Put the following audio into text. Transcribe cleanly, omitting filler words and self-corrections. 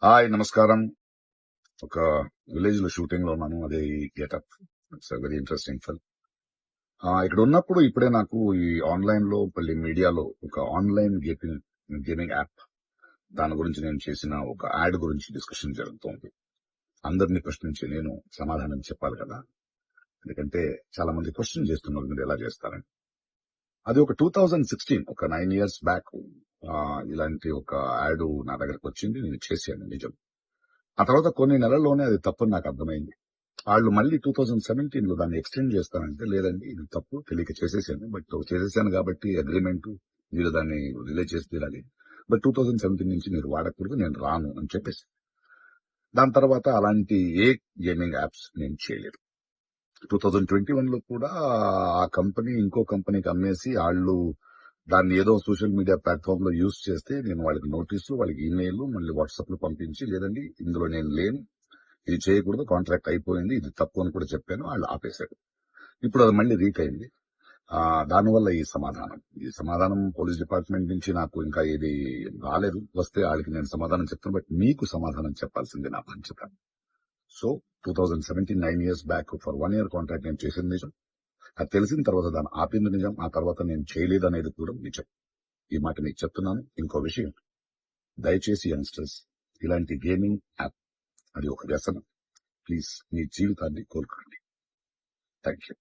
Hi నమస్కారం. ఒక village లో షూటింగ్ లో ఉన్నాను. అదే ఈ getup. It's very interesting film. ఇక్కడ ఉన్నప్పుడు ఇప్పుడే నాకు ఈ ఆన్లైన్ లో మళ్ళీ మీడియాలో ఒక ఆన్లైన్ గేమింగ్ యాప్ దాని గురించి నేను చేసిన ఒక యాడ్ గురించి డిస్కషన్ జరుగుతోంది. అందరినీ ప్రశ్నించి నేను సమాధానం చెప్పాలి కదా. ఎందుకంటే చాలా మంది క్వశ్చన్ చేస్తున్నారు మీరు ఎలా చేస్తారని. అది ఒక 2016 ఒక 9 years బ్యాక్ ఇలాంటి ఒక యాడ్ నా దగ్గరకు వచ్చింది. నేను చేశాను నిజం. ఆ తర్వాత కొన్ని నెలల్లోనే అది తప్పని నాకు అర్థమైంది. వాళ్ళు మళ్ళీ 2017 లో దాన్ని ఎక్స్టెండ్ చేస్తానంటే లేదండి ఇది తప్పు తెలియక చేసేసాను. బట్ చేసేసాను కాబట్టి అగ్రిమెంట్ మీరు దాన్ని రిలీజ్ చేసి తీరాలి. బట్ 2017 నుంచి మీరు వాడకూడదు, నేను రాను అని చెప్పేసి. దాని తర్వాత అలాంటి ఏ గేమింగ్ యాప్స్ నేను చేయలేదు. 2021 లో కూడా ఆ కంపెనీ ఇంకో కంపెనీకి అమ్మేసి వాళ్ళు దాన్ని ఏదో సోషల్ మీడియా ప్లాట్ఫామ్ లో యూజ్ చేస్తే నేను వాళ్ళకి నోటీసులు, వాళ్ళకి ఈమెయిల్, మళ్ళీ వాట్సాప్ లో పంపించి లేదండి ఇందులో నేను లేను, ఇది చేయకూడదు, కాంట్రాక్ట్ అయిపోయింది, ఇది తప్పు అని కూడా చెప్పాను. వాళ్ళు ఆపేశారు. ఇప్పుడు అది మళ్ళీ రీక్ అయింది. దానివల్ల ఈ సమాధానం పోలీస్ డిపార్ట్మెంట్ నుంచి నాకు ఇంకా ఇది రాలేదు. వస్తే వాళ్ళకి నేను సమాధానం చెప్తాను. బట్ మీకు సమాధానం చెప్పాల్సింది నా బాధ్యత. So 2017 9 years back for 1 year contract నేను చేసింది నిజం. అది తెలిసిన తర్వాత దాన్ని ఆపింది నిజం. ఆ తర్వాత నేను చేయలేదు అనేది కూడా నిజం. ఈ మాట మీకు చెప్తున్నాను. ఇంకో విషయం, దయచేసి యంగ్స్టర్స్ ఇలాంటి గేమింగ్ యాప్ అది ఒక వ్యసనం. ప్లీజ్ మీ జీవితాన్ని కోల్పోండి. Thank you.